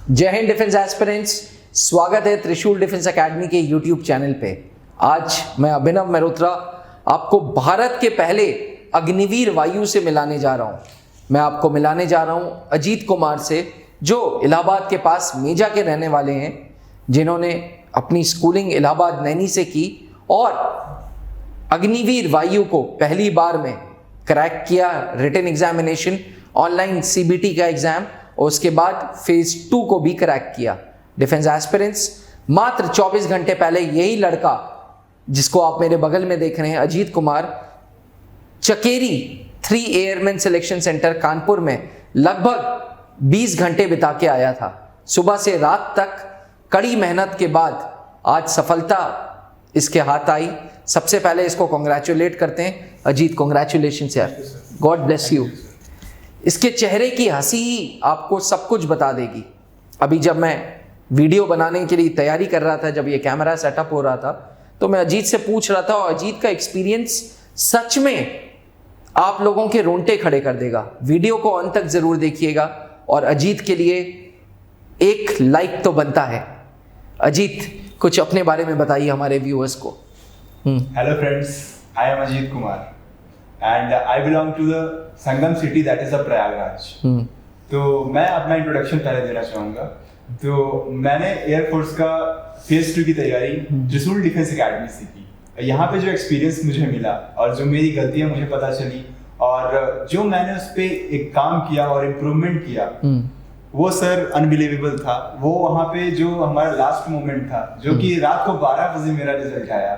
जय Hind defence aspirants, स्वागत है त्रिशूल डिफेंस एकेडमी के यूट्यूब चैनल पे। आज मैं अभिनव मेहरोत्रा आपको भारत के पहले अग्निवीर वायु से मिलाने जा रहा हूँ। मैं आपको मिलाने जा रहा हूँ अजीत कुमार से, जो इलाहाबाद के पास मेजा के रहने वाले हैं, जिन्होंने अपनी स्कूलिंग इलाहाबाद नैनी से की और अग्निवीर वायु को पहली बार में क्रैक किया। रिटन एग्जामिनेशन, ऑनलाइन सीबीटी का एग्जाम और उसके बाद फेज 2 को भी क्रैक किया। डिफेंस एस्पिरेंट्स, मात्र 24 घंटे पहले यही लड़का जिसको आप मेरे बगल में देख रहे हैं, Ajit Kumar, Chakeri 3 airman selection centre Kanpur में लगभग 20 घंटे बिता के आया था। सुबह से रात तक कड़ी मेहनत के बाद आज सफलता इसके हाथ आई। सबसे पहले इसको कॉन्ग्रेचुलेट करते हैं। अजीत, कॉन्ग्रेचुलेशंस यार, गॉड ब्लेस यू। इसके चेहरे की हंसी ही आपको सब कुछ बता देगी। अभी जब मैं वीडियो बनाने के लिए तैयारी कर रहा था, जब ये कैमरा सेटअप हो रहा था, तो मैं अजीत से पूछ रहा था और अजीत का एक्सपीरियंस सच में आप लोगों के रोंगटे खड़े कर देगा। वीडियो को अंत तक जरूर देखिएगा और अजीत के लिए एक लाइक तो बनता है। अजीत, कुछ अपने बारे में बताइए हमारे व्यूअर्स को। Hello friends, I am Ajit Kumar and I belong to the Sangam city, that is a Prayagraj. तो मैं अपना इंट्रोडक्शन पहले देना चाहूँगा। तो मैंने एयरफोर्स का फेज 2 की तैयारी त्रिशूल डिफेंस एकेडमी से की। यहाँ पे जो एक्सपीरियंस मुझे मिला और जो मेरी गलतियाँ मुझे पता चली और जो मैंने उस पर एक काम किया और इम्प्रूवमेंट किया, वो सर अनबिलीवेबल था। वो वहाँ पे जो हमारा लास्ट मोमेंट था, जो कि रात को 12 बजे मेरा रिजल्ट आया।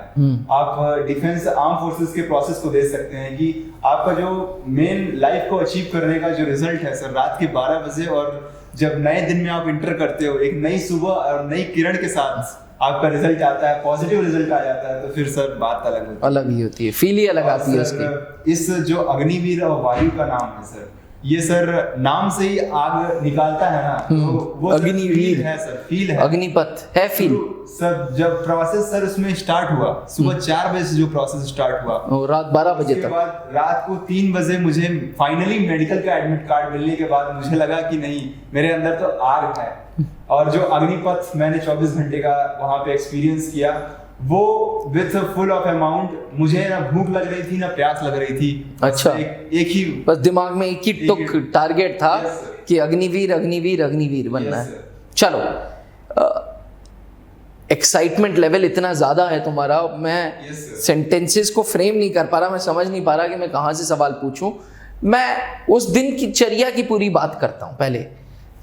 आप डिफेंस आर्म फोर्सेस के प्रोसेस को देख सकते हैं कि आपका जो मेन लाइफ को अचीव करने का जो रिजल्ट है सर, रात के 12 बजे, और जब नए दिन में आप इंटर करते हो, एक नई सुबह और नई किरण के साथ आपका रिजल्ट आता है, पॉजिटिव रिजल्ट आ जाता है, तो फिर सर बात अलग ही होती है, फील ही अलग आती है उसकी। इस जो अग्निवीर और वायु का नाम है सर, ये सर नाम से ही आग निकालता है ना, तो वो अग्निवीर है सर, फील है, अग्निपथ है, फील। सर जब प्रोसेस सर उसमें स्टार्ट हुआ, सुबह 4 बजे से जो प्रोसेस स्टार्ट हुआ और रात 12 बजे तक, बाद रात को 3 बजे मुझे फाइनली मेडिकल का एडमिट कार्ड मिलने के बाद मुझे लगा कि नहीं, मेरे अंदर तो आग है। और जो अग्निपथ मैंने 24 घंटे का वहां पे एक्सपीरियंस किया, वो विथ फुल ऑफ अमाउंट, मुझे ना भूख लग रही थी ना प्यास लग रही थी। अच्छा, एक ही बस दिमाग में एक ही टारगेट था कि अग्निवीर अग्निवीर अग्निवीर बनना है। चलो, एक्साइटमेंट लेवल इतना ज्यादा है तुम्हारा, मैं सेंटेंसेस को फ्रेम नहीं कर पा रहा, मैं समझ नहीं पा रहा कि मैं कहाँ से सवाल पूछूं। मैं उस दिन की चर्या की पूरी बात करता हूं। पहले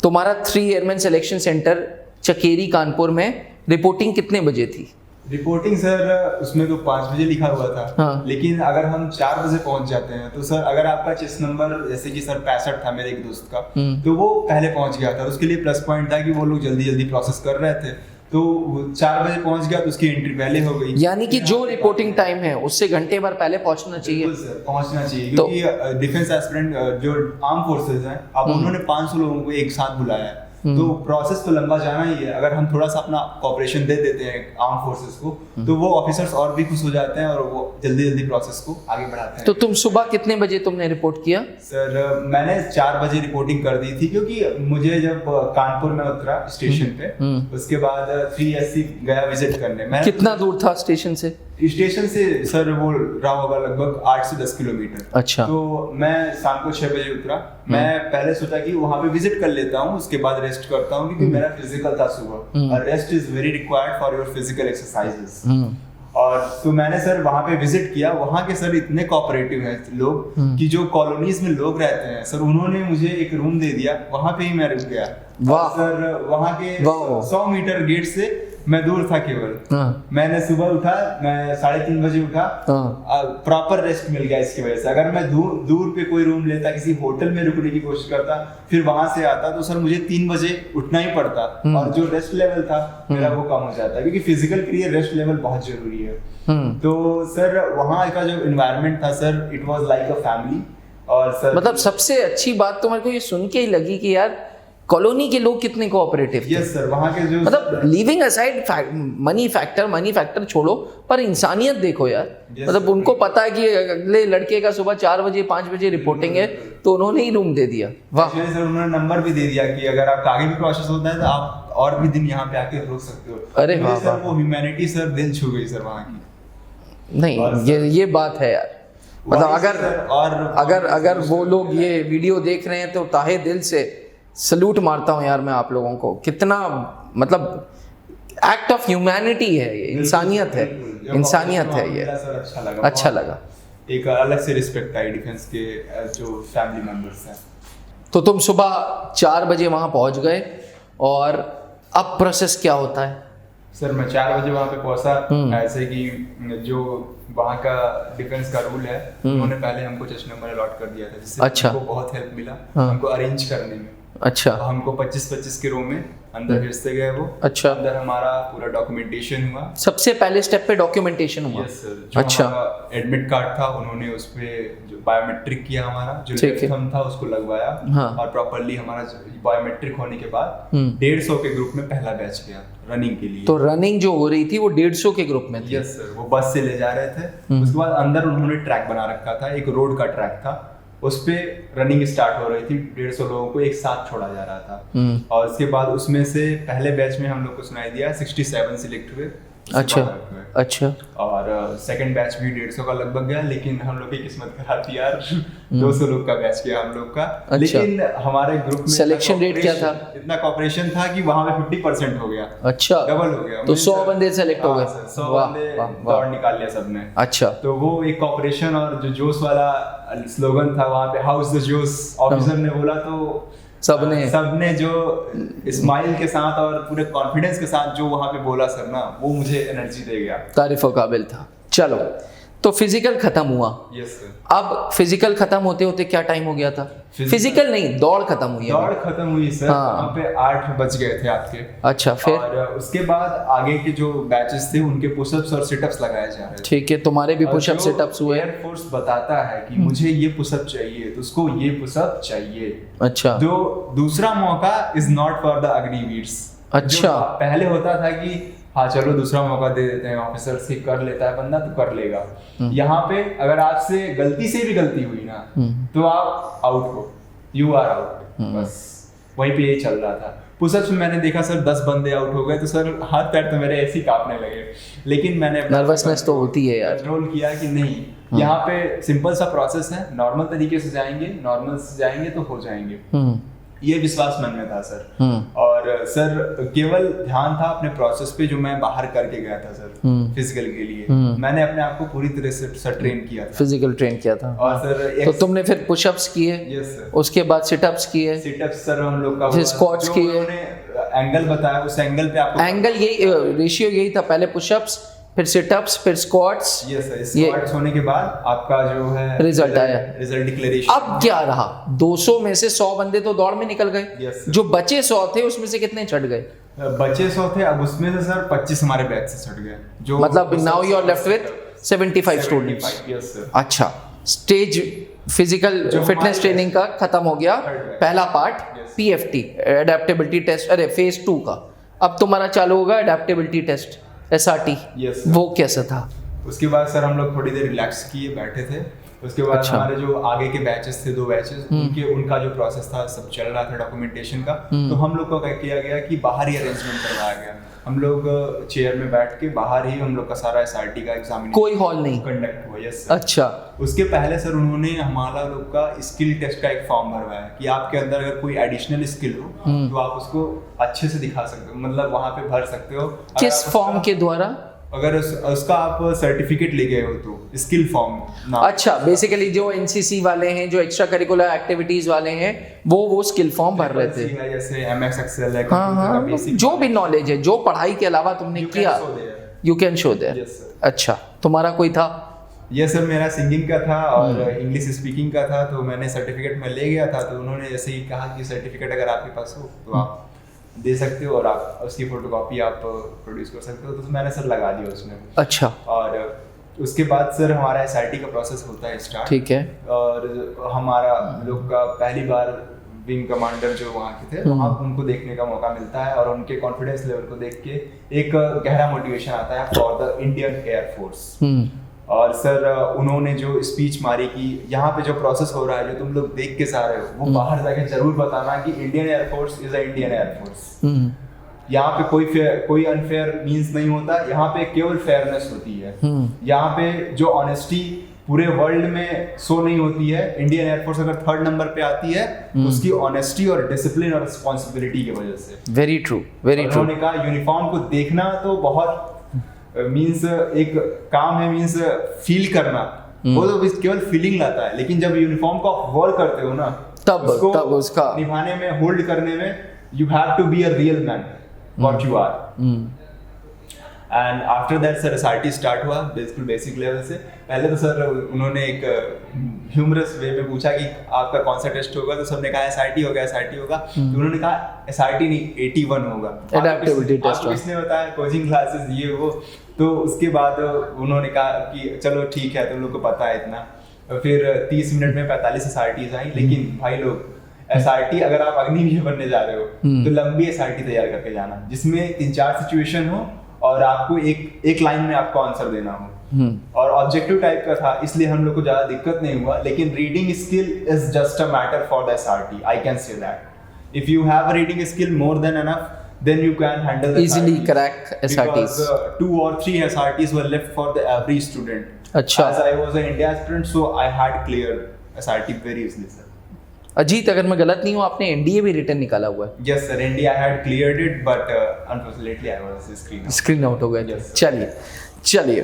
तुम्हारा 3 airman selection centre Chakeri Kanpur में रिपोर्टिंग कितने बजे थी? रिपोर्टिंग सर उसमें तो 5 बजे लिखा हुआ था। हाँ। लेकिन अगर हम 4 बजे पहुंच जाते हैं तो सर, अगर आपका चेस्ट नंबर जैसे कि सर 65 था मेरे एक दोस्त का, तो वो पहले पहुंच गया था। उसके लिए प्लस पॉइंट था कि वो लोग जल्दी जल्दी प्रोसेस कर रहे थे, तो 4 बजे पहुंच गया तो उसकी एंट्री पहले हो गई। यानी कि जो रिपोर्टिंग टाइम है उससे घंटे भर पहले पहुंचना चाहिए। सर पहुंचना चाहिए, क्योंकि डिफेंस एस्पिरेंट जो आर्म फोर्सेज हैं, अब उन्होंने 500 लोगों को एक साथ बुलाया है, तो प्रोसेस तो लंबा जाना ही है। अगर हम थोड़ा सा अपना कोऑपरेशन दे देते हैं आर्म फोर्सेस को, तो वो ऑफिसर्स और भी खुश हो जाते हैं और वो जल्दी जल्दी प्रोसेस को आगे बढ़ाते हैं। तो तुम सुबह कितने बजे तुमने रिपोर्ट किया? सर मैंने 4 बजे रिपोर्टिंग कर दी थी, क्योंकि मुझे जब कानपुर में उतरा स्टेशन पे, उसके बाद 3SC गया विजिट करने। कितना दूर था स्टेशन से? स्टेशन से सर वो रहा होगा लगभग 8 से 10 किलोमीटर। अच्छा। तो मैं शाम को 6 बजे उतरा। मैं पहले सोचा कि वहां पे विजिट कर लेता हूँ, उसके बाद रेस्ट करता हूँ, क्योंकि मेरा फिजिकल था सुबह, और rest is very required for your physical exercises. और तो मैंने सर वहां पे विजिट किया। वहां के सर इतने कोऑपरेटिव हैं लोग कि जो कॉलोनीज में लोग रहते हैं सर, उन्होंने मुझे एक रूम दे दिया, वहां पे ही मैं रुक गया। सर वहां के 100 मीटर गेट से मैं दूर था केवल। मैंने सुबह उठा, मैं 3:30 बजे उठा, प्रॉपर रेस्ट मिल गया इसकी वजह से। अगर मैं दूर पे कोई रूम लेता, किसी होटल में रुकने की कोशिश करता, फिर वहां से आता, तो सर मुझे 3 बजे उठना ही पड़ता, और जो रेस्ट लेवल था मेरा वो कम हो जाता, क्योंकि फिजिकल के लिए रेस्ट लेवल बहुत जरूरी है। तो सर वहां का जो एनवायरनमेंट था sir, it was like a family. और सर मतलब सबसे अच्छी बात तो मेरे को ये सुन के ही लगी कि यार कॉलोनी के लोग कितने कोऑपरेटिव थे। यस सर, वहाँ के जो मतलब लीविंग असाइड मनी फैक्टर छोड़ो, पर इंसानियत देखो यार। मतलब उनको पता है कि अगले लड़के का सुबह 4 बजे 5 बजे रिपोर्टिंग है, तो उन्होंने ही रूम दे दिया। वाह सर, उन्होंने नंबर भी दे दिया कि अगर आपका आगे भी प्रोसेस होता है तो आप और भी दिन यहाँ पे आके रुक सकते हो। अरे वाह सर, वो ह्यूमैनिटी सर दिल छू गई सर वहाँ की। नहीं, ये बात है यार। मतलब अगर वो लोग ये वीडियो देख रहे हैं तो ताहे दिल से सल्यूट मारता हूँ यार मैं आप लोगों को। कितना मतलब एक्ट ऑफ ह्यूमैनिटी है ये, इंसानियत है, इंसानियत है ये। अच्छा लगा। एक अलग से रिस्पेक्ट आई डिफेंस के जो फैमिली मेंबर्स हैं। तो तुम सुबह 4 बजे वहाँ पहुँच गए, और अब प्रोसेस क्या होता है? सर मैं 4 बजे वहाँ पे पहुँचा। ऐसे कि जो वहाँ का डिफेंस का रूल है, उन्होंने पहले हमको चेस्ट नंबर अलॉट कर दिया था, जिससे अच्छा। हमको बहुत हेल्प मिला हाँ। हमको अरेंज करने में। अच्छा। हमको 25-25 के रो में अंदर भेजते गए वो। अच्छा। अंदर हमारा पूरा डॉक्यूमेंटेशन हुआ। सबसे पहले स्टेप पे डॉक्यूमेंटेशन हुआ? Yes sir. जो अच्छा। हमारा एडमिट कार्ड था, उन्होंने उस पे जो बायोमेट्रिक किया, हमारा जो ठीक है। थंब था उसको लगवाया। हाँ। और प्रॉपर्ली हमारा बायोमेट्रिक होने के बाद 150 के ग्रुप में पहला बैच गया रनिंग के लिए। तो रनिंग जो हो रही थी वो 150 के ग्रुप में थी? यस सर, वो बस से ले जा रहे थे। उसके बाद अंदर उन्होंने ट्रैक बना रखा था, एक रोड का ट्रैक था, उस पे रनिंग स्टार्ट हो रही थी। 150 लोगों को एक साथ छोड़ा जा रहा था। और उसके बाद उसमें से पहले बैच में हम लोग को सुनाई दिया 67 सिलेक्ट हुए। अच्छा। और सेकंड बैच भी 150 का लगभग गया, लेकिन हम लोग की किस्मत खराब थी यार। 200 लोग का बैच किया हम लोग का। अच्छा। लेकिन हमारे ग्रुप में सिलेक्शन रेट क्या था? इतना कॉपरेशन था कि वहां पे 50% हो गया। अच्छा, डबल हो गया। तो 100 बंदे सेलेक्ट हो गए। 100 बंदे दौड़ निकाल लिया सबने। अच्छा। तो वो एक कॉपरेशन और जो जोश वाला स्लोगन था वहां पे, हाउस द जोश, ऑफिसर ने बोला तो सबने जो स्माइल के साथ और पूरे कॉन्फिडेंस के साथ जो वहां पे बोला सर ना, वो मुझे एनर्जी दे गया। तारीफों काबिल था। चलो, तो फिजिकल खत्म हुआ। Yes sir. अब फिजिकल खत्म होते होते क्या टाइम हो गया था? फिजिकल नहीं, दौड़ खत्म हुई। दौड़ खत्म हुई सर। हाँ। वहाँ पे 8 बज गए थे आपके। अच्छा, फिर? और उसके बाद आगे के जो बैचेस थे उनके पुशअप्स और सिटअप्स लगाए जा रहे थे। ठीक है, तुम्हारे भी पुशअप सिटअप्स हुए? एयर फोर्स बताता है कि मुझे ये पुशअप चाहिए तो उसको ये पुशअप चाहिए। अच्छा। जो दूसरा मौका इज नॉट फॉर द अग्निवीर्स। अच्छा। पहले होता था कि हाँ चलो दूसरा मौका दे देते हैं, ऑफिसर से कर लेता है बंदा तो कर लेगा। यहाँ पे अगर आपसे गलती से भी गलती हुई ना तो आप आउट हो, यू आर आउट। बस वहीं पे यही चल रहा था। पुशअप्स में मैंने देखा सर 10 बंदे आउट हो गए तो सर हाथ पैर तो मेरे ऐसे ही कांपने लगे। लेकिन मैंने नर्वसनेस तो होती है यार। कंट्रोल किया कि नहीं, यहाँ पे सिंपल सा प्रोसेस है, नॉर्मल तरीके से जाएंगे, नॉर्मल से जाएंगे तो हो जाएंगे। ये विश्वास मन में था सर। और सर केवल ध्यान था अपने प्रोसेस पे जो मैं बाहर करके गया था सर फिजिकल के लिए। मैंने अपने आप को पूरी तरह से सर ट्रेन किया था, फिजिकल ट्रेन किया था। और सर तो तुमने फिर पुशअप्स किए? Yes sir. उसके बाद सिटअप्स किए? सिटअप्स सर हम लोग का फिर स्क्वाट्स किए? उन्होंने एंगल बताया, उस एंगल पे आपको एंगल यही रेशियो यही था, पहले पुशअप्स फिर सिटअप्स फिर स्क्वाट्स। Yes sir. स्क्वाट्स होने के बाद आपका जो है रिजल्ट आया, रिजल्ट डिक्लेरेशन। अब क्या रहा? 200 में से 100 बंदे तो दौड़ में निकल गए। Yes, जो बचे 100 थे उसमें से कितने छट गए? बचे 100 थे, अब उसमें से सर 25 हमारे बैच से छट गए। जो मतलब now you are left with 75 students. Yes sir. अच्छा, स्टेज फिजिकल फिटनेस ट्रेनिंग का खत्म हो गया पहला पार्ट। पीएफटी एडेप्टेबिलिटी टेस्ट, अरे फेज 2 का अब तुम्हारा चालू होगा एडेप्टेबिलिटी टेस्ट, एसआरटी। यस। वो कैसा था? उसके बाद सर हम लोग थोड़ी देर रिलैक्स किए, बैठे थे। उसके बाद अच्छा। हमारे जो आगे के बैचेस थे, 2 बैचेस, उनका जो प्रोसेस था सब चल रहा था डॉक्यूमेंटेशन का। तो हम लोग को क्या किया गया कि बाहर ही अरेंजमेंट करवाया गया। हम लोग चेयर में बैठ के बाहर ही हम लोग का सारा एसआरटी का एग्जामिनेशन, कोई हॉल नहीं, कंडक्ट हुआ। Yes sir. अच्छा। उसके पहले सर उन्होंने हमारा लोग का स्किल टेस्ट का एक फॉर्म भरवाया कि आपके अंदर अगर कोई एडिशनल स्किल हो तो आप उसको अच्छे से दिखा सकते हो, मतलब वहां पे भर सकते हो। किस फॉर्म के द्वारा? अगर उसका आप सर्टिफिकेट ले गए हो तो स्किल फॉर्म। अच्छा, बेसिकली जो एनसीसी वाले हैं, जो एक्स्ट्रा करिकुलर एक्टिविटीज वाले हैं, वो स्किल फॉर्म भर रहे थे। जैसे एमएस एक्सेल है, हाँ, जो भी नॉलेज है, जो पढ़ाई के अलावा तुमने किया, यू कैन शो देयर। अच्छा, तुम्हारा कोई था? ये सर मेरा सिंगिंग का था और इंग्लिश स्पीकिंग का था, तो मैंने सर्टिफिकेट में ले गया था। तो उन्होंने ऐसे ही कहा कि सर्टिफिकेट अगर आपके पास हो तो आप दे सकते हो और आप उसकी फोटोकॉपी आप प्रोड्यूस कर सकते हो। तो मैंने सर लगा दिया उसमें। अच्छा। और उसके बाद सर हमारा एसआरटी का प्रोसेस होता है स्टार्ट। ठीक है। और हमारा लोग का पहली बार विंग कमांडर जो वहाँ के थे, वहाँ उनको देखने का मौका मिलता है और उनके कॉन्फिडेंस लेवल को देख के एक गहरा मोटिवेशन आता है फॉर द इंडियन एयरफोर्स। और सर उन्होंने जो स्पीच मारी कि यहाँ पे जो प्रोसेस हो रहा है, जो तुम लोग देख के जा रहे हो, वो बाहर जाके जरूर बताना कि Indian air force is a Indian air force. यहाँ पे कोई अनफेयर मींस नहीं होता, यहाँ पे केवल फेयरनेस होती है। यहाँ पे जो ऑनेस्टी पूरे वर्ल्ड में शो नहीं होती है, इंडियन एयरफोर्स अगर 3rd नंबर पे आती है उसकी ऑनेस्टी और डिसिप्लिन और रिस्पॉन्सिबिलिटी की वजह से। Very true, very true. उन्होंने कहा यूनिफॉर्म को देखना तो बहुत मींस एक काम है, मींस फील करना, वो तो केवल फीलिंग लाता है, लेकिन जब यूनिफॉर्म को आप वॉर करते हो ना, तब उसका निभाने में, होल्ड करने में, you have to be a real man what you are. And after that sir SRT start हुआ बिल्कुल बेसिक लेवल से। पहले तो सर उन्होंने एक ह्यूमरस वे में पूछा कि आपका कौन सा टेस्ट होगा, तो सबने कहा एसआरटी होगा, एसआरटी होगा। तो उन्होंने कहा एसआरटी नहीं, 81 होगा, एडेप्टेबिलिटी टेस्ट। किसने बताया, कोचिंग क्लासेस ये वो। तो उसके बाद उन्होंने कहा कि चलो ठीक है, तुम लोग को पता है इतना। फिर 30 मिनट में 45 एसआरटीज आई। लेकिन भाई लोग, एसआरटी अगर आप अग्निवीर बनने जा रहे हो तो लंबी एसआरटी तैयार करके जाना, जिसमें 3-4 सिचुएशन हो और आपको एक लाइन में आपको आंसर देना हो। और ऑब्जेक्टिव टाइप का था, इसलिए हम लोग को ज्यादा दिक्कत नहीं हुआ। लेकिन reading skill is just a matter for the SRT, I can say that. If you have reading skill more than enough, then you can handle easily crack SRTs. Because 2 or 3 SRTs were left for the every student. अच्छा। As I was an India student, so I had cleared SRT very easily, sir. Ajit, अगर मैं गलत नहीं हूँ, आपने NDA भी return निकाला हुआ है? Yes sir, India I had cleared it, but unfortunately I was screen out हो गए। Yes, चलिए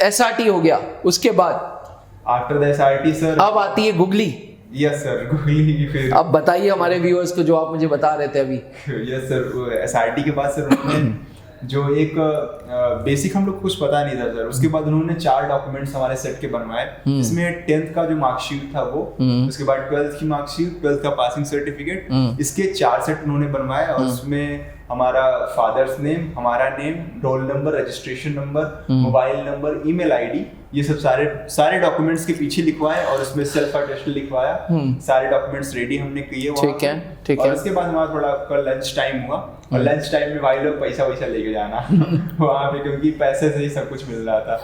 एसआरटी हो गया, उसके बाद after the SRT sir, अब आती है गुगली। Yes sir, googly. फिर अब बताइए हमारे व्यूअर्स को, जो आप मुझे बता रहे थे अभी। यस सर, एसआरटी के बाद सर उन्होंने जो एक बेसिक हम लोग कुछ पता नहीं था सर, उसके बाद उन्होंने 4 डॉक्यूमेंट्स हमारे सेट के बनवाए। इसमें 10th का जो मार्कशीट था वो, उसके बाद 12th की मार्कशीट, 12th का पासिंग सर्टिफिकेट, इसके 4 सेट उन्होंने बनवाए। और उसमें हमारा फादर्स नेम, हमारा name, roll number, registration number, mobile number, email ID, ये सब सारे डॉक्यूमेंट्स के पीछे लिखवाए और उसमें सेल्फ अटेस्टेड लिखवाया। सारे डॉक्यूमेंट्स रेडी हमने किए वहाँ। ठीक है। और उसके बाद हमारा थोड़ा लंच टाइम हुआ, और लंच टाइम में भाई लोग पैसा वैसा लेके जाना वहाँ पे, क्योंकि पैसे से ही सब कुछ मिल रहा था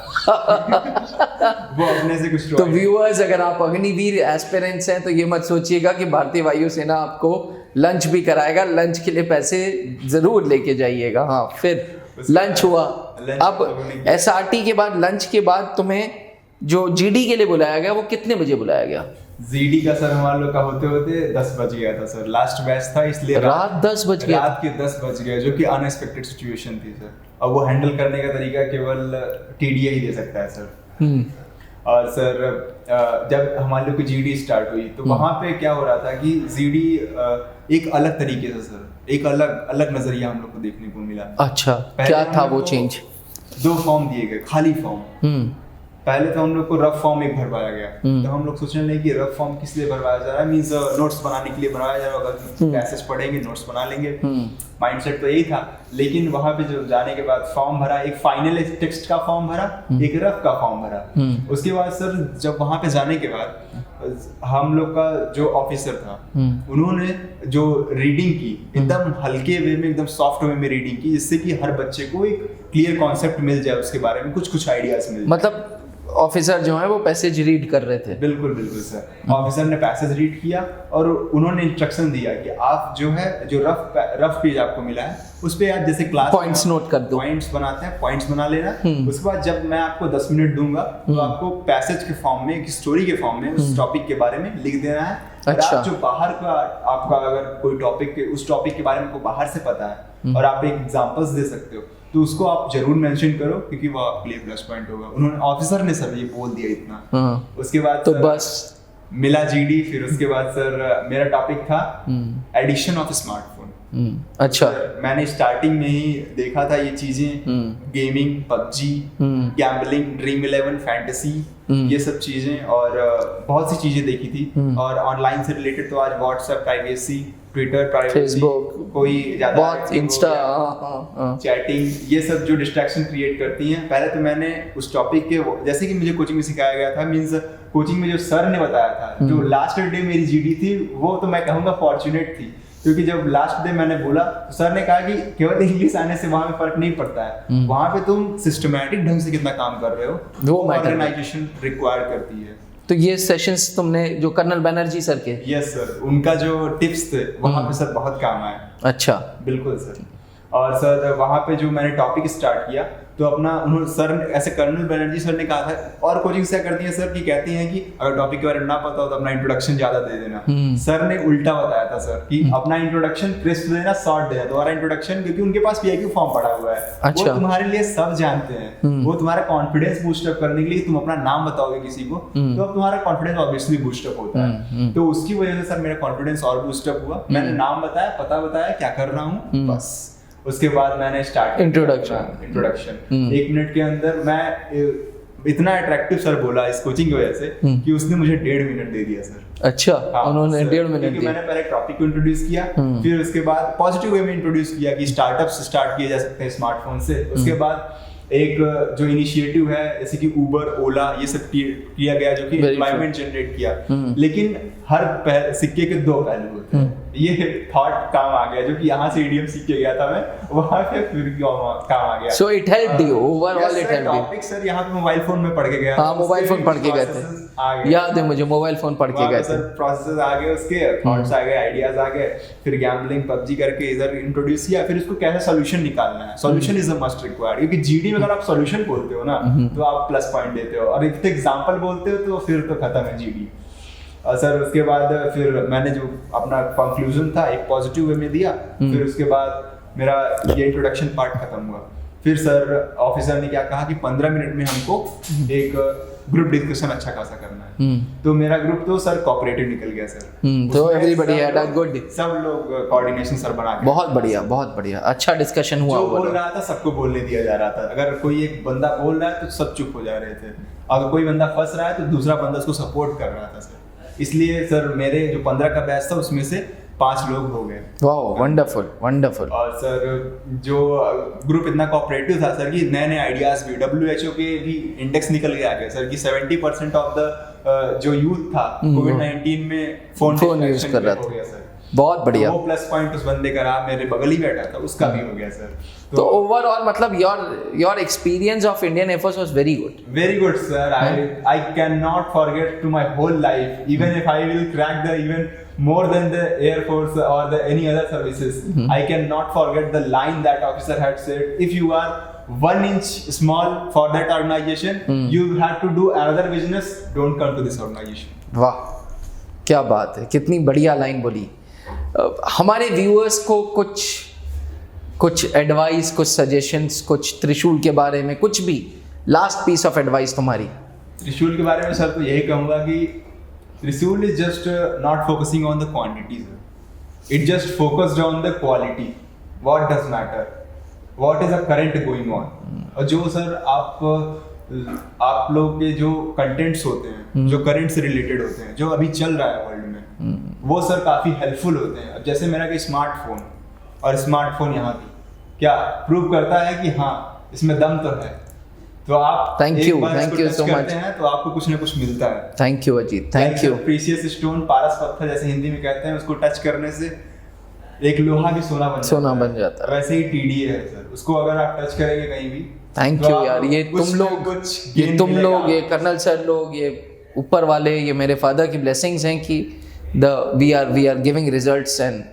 वो अपने से कुछ। तो व्यूअर्स, अगर आप अग्निवीर एस्पिरेंट्स हैं तो ये मत सोचिएगा कि भारतीय वायुसेना आपको लंच भी कराएगा, लंच के लिए पैसे जरूर लेके जाइएगा। हाँ, फिर लंच हुआ। अब एसआरटी के बाद, लंच के बाद तुम्हें जो जीडी के लिए बुलाया गया, वो कितने बजे बुलाया गया? जीडी का सर हमारे लोग का होते होते 10 बज गया था सर, लास्ट बैच था, इसलिए रात 10 बज गया। रात के 10 बज गए, जो कि अनएक्सपेक्टेड सिचुएशन थी सर। और वो हैंडल करने का तरीका केवल टीडीए ही दे सकता है सर। और सर जब हमारे लोग की जीडी स्टार्ट हुई तो वहाँ पे क्या हो रहा था कि जीडी एक अलग तरीके से सर, एक अलग नजरिया हम लोग को देखने को मिला। अच्छा, क्या था वो चेंज? 2 फॉर्म दिए गए, खाली फॉर्म। पहले तो हम लोग को रफ फॉर्म एक भरवाया गया। तो हम लोग सोचने लगे कि रफ फॉर्म किस लिए भरवाया जा रहा है, मींस नोट्स बनाने के लिए भरवाया जा रहा होगा, पैसेज पढ़ेंगे, नोट्स बना लेंगे, माइंडसेट तो यही था। लेकिन वहां पे जो जाने के बाद फॉर्म भरा, एक फाइनल टेक्स्ट का फॉर्म भरा, एक रफ का फॉर्म भरा। उसके बाद सर जब वहां पे जाने के बाद हम लोग का जो ऑफिसर था, उन्होंने जो रीडिंग की एकदम हल्के वे में, एकदम सॉफ्ट वे में रीडिंग की, जिससे कि हर बच्चे को एक क्लियर कॉन्सेप्ट मिल जाए उसके बारे में, कुछ आइडियाज मिल जाए। मतलब ऑफिसर जो है वो पैसेज रीड कर रहे थे? बिल्कुल सर, ऑफिसर ने पैसेज रीड किया और उन्होंने इंस्ट्रक्शन दिया कि आप जो है, जो रफ पेज आपको मिला है उस पे आप जैसे क्लास पॉइंट्स नोट कर दो, पॉइंट्स बनाते हैं, पॉइंट्स बना लेना। उसके बाद जब मैं आपको 10 मिनट दूंगा तो आपको पैसेज के फॉर्म में, एक स्टोरी के फॉर्म में उस टॉपिक के बारे में लिख देना है। अच्छा। आप जो बाहर का, आपका अगर कोई टॉपिक, उस टॉपिक के बारे में आपको बाहर से पता है और आप एक एग्जांपल्स दे सकते हो, तो उसको आप जरूर मेंशन करो, क्योंकि वो आपके लिए प्लस पॉइंट होगा। उन्होंने, ऑफिसर ने सर ये बोल दिया इतना। उसके बाद तो बस मिला जीडी। फिर उसके बाद सर मेरा टॉपिक था एडिशन ऑफ स्मार्टफोन। अच्छा। मैंने स्टार्टिंग में ही देखा था ये चीजें, gaming, PUBG, gambling, dream 11, fantasy, ये सब चीजें, और बहुत सी चीजें देखी थी। और ऑनलाइन से रिलेटेड तो आज WhatsApp privacy, Twitter privacy, Facebook, कोई ज्यादा बहुत इंस्टा, चैटिंग, ये सब जो डिस्ट्रैक्शन क्रिएट करती हैं। पहले तो मैंने उस टॉपिक के, जैसे कि मुझे कोचिंग में सिखाया गया था, मींस कोचिंग में जो सर ने बताया था, जो लास्ट डे मेरी जीडी थी, वो तो मैं कहूँगा फॉर्चुनेट थी, क्योंकि जब लास्ट डे मैंने बोला तो सर ने कहा कि केवल इंग्लिश आने से वहां पे फर्क नहीं पड़ता है, वहां पे तुम सिस्टमेटिक ढंग से कितना काम कर रहे हो, वो ऑर्गेनाइजेशन रिक्वायर करती है। तो ये सेशंस तुमने जो कर्नल बैनर्जी सर के? यस सर, उनका जो टिप्स थे वहां पे सर बहुत काम आए। अच्छा, बिल्कुल सर। और सर वहां पे जो मैंने टॉपिक स्टार्ट किया, तो अपना उन्होंने सर ऐसे कर्नल बैनर्जी सर ने कहा था, और कोचिंग से करती है सर कि कहती हैं कि अगर टॉपिक के बारे में ना पता हो तो अपना इंट्रोडक्शन ज्यादा दे देना। सर ने उल्टा बताया था सर कि अपना इंट्रोडक्शन क्रिस्प देना, शॉर्ट देना, तुम्हारा इंट्रोडक्शन, क्योंकि उनके पास पीआईक्यू फॉर्म पड़ा हुआ है। अच्छा। वो तुम्हारे लिए सब जानते हैं, वो तुम्हारा कॉन्फिडेंस बूस्ट अप करने के लिए तुम अपना नाम बताओगे किसी को, तो अब तुम्हारा कॉन्फिडेंस ऑब्वियसली बूस्ट अप होता है। तो उसकी वजह से सर मेरा कॉन्फिडेंस और बूस्ट अप हुआ। मैंने नाम बताया, पता बताया, क्या कर रहा हूँ, बस उसके बाद मैंने स्टार्ट इंट्रोडक्शन 1 मिनट के अंदर मैं इतना अट्रैक्टिव सर बोला इस कोचिंग की वजह से कि उसने मुझे 1.5 मिनट दे दिया सर। अच्छा, उन्होंने 1.5 मिनट दिया। मैंने पहले टॉपिक को इंट्रोड्यूस किया, फिर उसके बाद पॉजिटिव वे में इंट्रोड्यूस किया कि स्टार्टअप्स स्टार्ट किए जा सकते हैं स्मार्टफोन से। उसके बाद एक जो इनिशिएटिव है जैसे कि उबर, ओला, ये सब किया गया जो कि एम्प्लॉयमेंट जनरेट किया। लेकिन हर सिक्के के 2 पहलू होते हैं। ये थॉट काम आ गया, जो कि यहाँ से इडियम सीख के गया था मैं, वहाँ पे फिर काम आ गया। So it helped you overall, it helped you। Topic sir यहाँ पे मोबाइल फोन में पढ़ के गया। हाँ, मोबाइल फोन पढ़ के गए थे, याद है मुझे, मोबाइल फोन पढ़ के गए थे। प्रोसेसेस आ गए, उसके थॉट्स आ गए, आइडियाज आ गए, फिर गैम्बलिंग, पबजी करके इधर इंट्रोड्यूस किया, फिर उसको कैसे सॉल्यूशन निकालना है। Solution is a must required, क्योंकि जीडी में अगर आप सॉल्यूशन बोलते हो ना तो आप प्लस पॉइंट देते हो, और एक एग्जांपल बोलते हो तो फिर तो खत्म है जीडी। और सर उसके बाद फिर मैंने जो अपना कंक्लूजन था एक पॉजिटिव वे में दिया। फिर उसके बाद मेरा ये इंट्रोडक्शन पार्ट खत्म हुआ। फिर सर ऑफिसर ने क्या कहा कि 15 मिनट में हमको एक ग्रुप डिस्कशन अच्छा खासा करना है। तो मेरा ग्रुप तो सर कोऑपरेटिव निकल गया सर। तो एवरीबॉडी हैड अ गुड, सब लोग कोऑर्डिनेशन सर बना के, बहुत बढ़िया, बहुत बढ़िया, अच्छा डिस्कशन हुआ। जो बोल रहा था सबको बोलने दिया जा रहा था। अगर कोई एक बंदा बोल रहा है तो सब चुप हो जा रहे थे, अगर कोई बंदा फंस रहा है तो दूसरा बंदा उसको सपोर्ट कर रहा था सर। इसलिए सर मेरे जो 15 का बैच था उसमें से 5 लोग हो गए। Wow, wonderful wonderful. और सर जो ग्रुप इतना कोऑपरेटिव था सर कि नए नए आइडियाज भी, WHO के भी इंडेक्स निकल के आ गए सर कि 70% ऑफ द जो यूथ था कोविड-19 में फोन यूज कर रहा था सर। बहुत बढ़िया। वो प्लस पॉइंट उस बंदे का रहा, मेरे बगल ही बैठा था उसका भी हो गया सर। तो ओवरऑल मतलब your experience of Indian air force was very good. Very good sir. I can not forget to my whole life, even if I will crack the even more than the air force or the any other services, I cannot forget the line that officer had said, if you are 1 inch small for that organization, you have to do another business, don't come to this organization. वाह, क्या बात है, कितनी बढ़िया line बोली। हमारे viewers को कुछ एडवाइस, कुछ सजेशंस, कुछ त्रिशूल के बारे में, कुछ भी लास्ट पीस ऑफ एडवाइस तुम्हारी। त्रिशूल के बारे में सर तो यही कहूँगा कि Trisul is just not focusing on the quantity, sir. It just focused on the quality. What does matter? What is the current going on? और जो सर आप लोग के जो कंटेंट्स होते हैं, जो करंट से रिलेटेड होते हैं, जो अभी चल रहा है वर्ल्ड में, वो सर काफ़ी हेल्पफुल होते हैं। अब जैसे मेरा कोई स्मार्टफोन, और स्मार्टफोन यहाँ की क्या प्रूव करता है कि हाँ इसमें दम तो है, तो आप थैंक यू सो मच, तो आपको कुछ ना कुछ मिलता है। Thank you Ajit, thank you. Precious stone, पारस पत्थर जैसे हिंदी में कहते हैं, उसको टच करने से एक लोहा भी सोना बन जाता है। वैसे ही टीडीए है सर, उसको अगर आप टच करेंगे कहीं भी। थैंक यू यार, ये तुम लोग, ये कर्नल सर लोग, ये ऊपर वाले, ये मेरे फादर की ब्लेसिंग्स हैं कि we are giving results and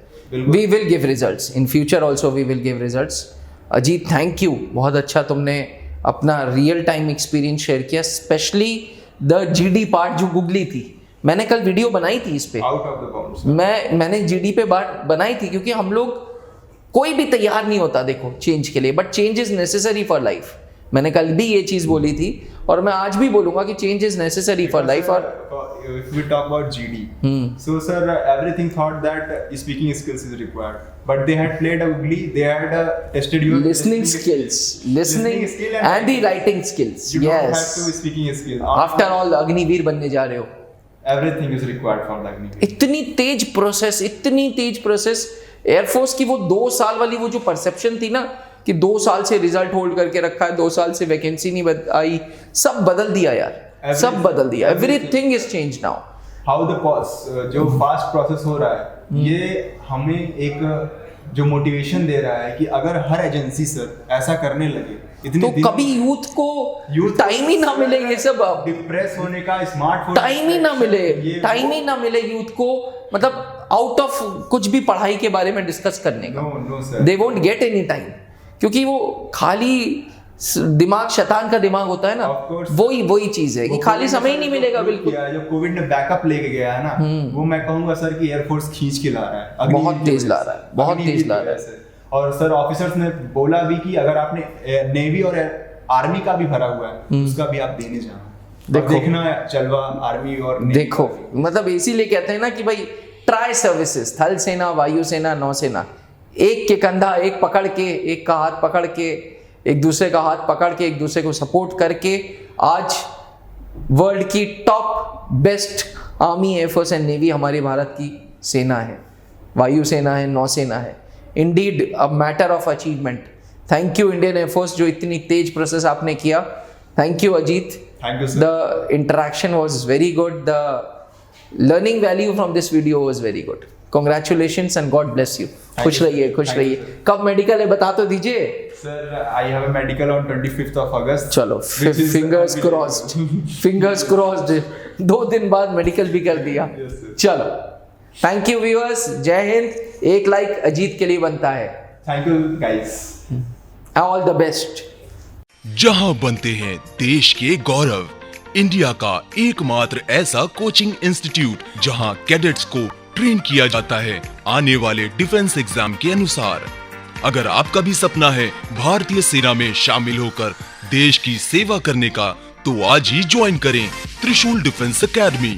we will give results in future also, we will give results. Ajit thank you, बहुत अच्छा तुमने अपना रियल टाइम एक्सपीरियंस शेयर किया, स्पेशली द जीडी पार्ट जो गुगली थी। मैंने कल वीडियो बनाई थी इस पे, आउट ऑफ द बाउंड्स। मैंने जीडी पे बात बनाई थी, क्योंकि हम लोग कोई भी तैयार नहीं होता देखो चेंज के लिए, but change is necessary for life. मैंने कल भी ये चीज़ बोली थी और मैं आज भी बोलूंगा कि change is necessary for life. और if we talk about GD, so sir, everything thought that speaking skills is required, but they had played ugly. They had tested your listening skills, listening skill and the writing skills. You don't have Yes. to speaking skill. After all, Agniveer बनने जा रहे हो। Everything is required for the Agniveer. इतनी तेज process air force की वो 2 साल वाली वो जो परसेप्शन थी ना कि 2 साल से रिजल्ट होल्ड करके रखा है, 2 साल से वैकेंसी नहीं आई, सब बदल दिया यार, सब बदल दिया। Everything is change now. How the जो फास्ट प्रोसेस हो रहा है ये हमें एक जो मोटिवेशन दे रहा है कि अगर हर एजेंसी सर ऐसा करने लगे तो कभी यूथ को टाइम ही ना मिले ये सब, डिप्रेस होने का, स्मार्टफोन टाइम ही ना मिले यूथ को, मतलब आउट ऑफ कुछ भी पढ़ाई के बारे में डिस्कस करने का। No sir, they won't get any time, क्योंकि वो खाली दिमाग शैतान का दिमाग होता है ना, वही चीज है कि खाली समय ही नहीं मिलेगा बिल्कुल। जो कोविड ने बैकअप लेके गया है ना, वो मैं कहूंगा सर कि एयरफोर्स खींच के ला रहा है, बहुत तेज ला रहा है। और सर ऑफिसर्स ने बोला भी कि अगर आपने नेवी और आर्मी का भी भरा हुआ है उसका भी आप देने जाना, देखना जलवा आर्मी और नेवी। देखो मतलब इसीलिए कहते हैं ना कि भाई ट्राई सर्विसेज, थल सेना, वायु सेना, नौसेना, एक के कंधा एक पकड़ के, एक का हाथ पकड़ के, एक दूसरे का हाथ पकड़ के, एक दूसरे को सपोर्ट करके आज वर्ल्ड की top best army, air force and navy हमारे भारत की सेना है, वायु सेना है, नौसेना है। Indeed a matter of achievement. Thank you Indian air force जो इतनी तेज प्रोसेस आपने किया। Thank you Ajit, thank you sir. The interaction was very good, the learning value from this video was very good. Congratulations and God bless you. खुश रहिए। कब medical है बता तो दीजिए sir. I have a medical on 25th of August। चलो fingers crossed 2 दिन बाद मेडिकल भी कर दिया। चलो थैंक यू व्यूअर्स, जय हिंद। एक लाइक अजीत के लिए बनता है। Thank you guys, all the best. जहां बनते हैं देश के गौरव, इंडिया का एकमात्र ऐसा कोचिंग इंस्टीट्यूट जहां कैडेट्स को ट्रेन किया जाता है आने वाले डिफेंस एग्जाम के अनुसार। अगर आपका भी सपना है भारतीय सेना में शामिल होकर देश की सेवा करने का, तो आज ही ज्वाइन करें त्रिशूल डिफेंस एकेडमी।